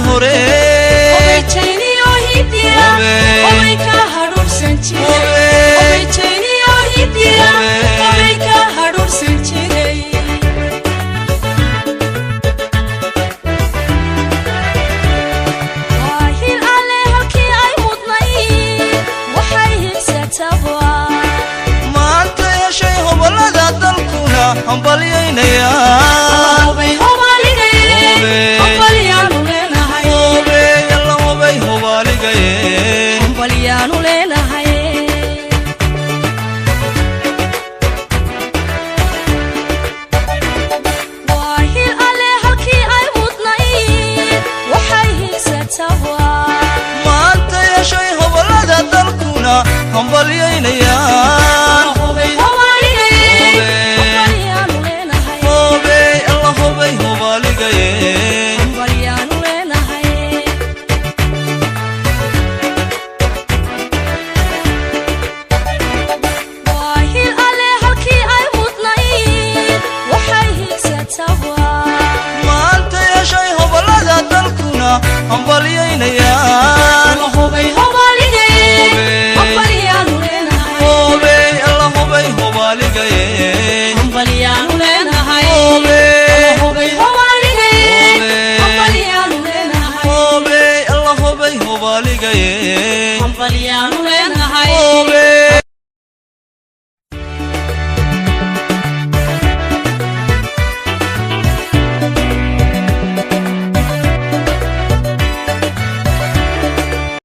hore Obey chayni ohidiya Obey ka harur sanchire Obey chayni ohidiya Obey ka harur sanchire Wahil ale halki ay mudnay Waxay higsataba maanta yeeshay hobolada dalkuna hambalyaynaya Obey hobaligay Hambalyaanu leenahay yalla hobay hobaligaye Hambalyaanu leenahay Wahil ale halkii ay mudnayd Waxay higsataba maanta yeeshay hobolada dalkuna hambalyaynaya Obey hobaligay Hambalyaanu leenahay yalla hobay hobaligaye Hambalyaanu leenahay Wahil ale halkii ay mudnayd Waxay higsataba maanta yeeshay hobolada dalkuna hambalyaynaya Obey hobaligay Hambalyaanu leenahay yalla hobay hobaligaye Hambalyaanu leenahay Obey hobaligay Hambalyaanu leenahay yalla hobay hobaligaye Hambalyaanu leenahay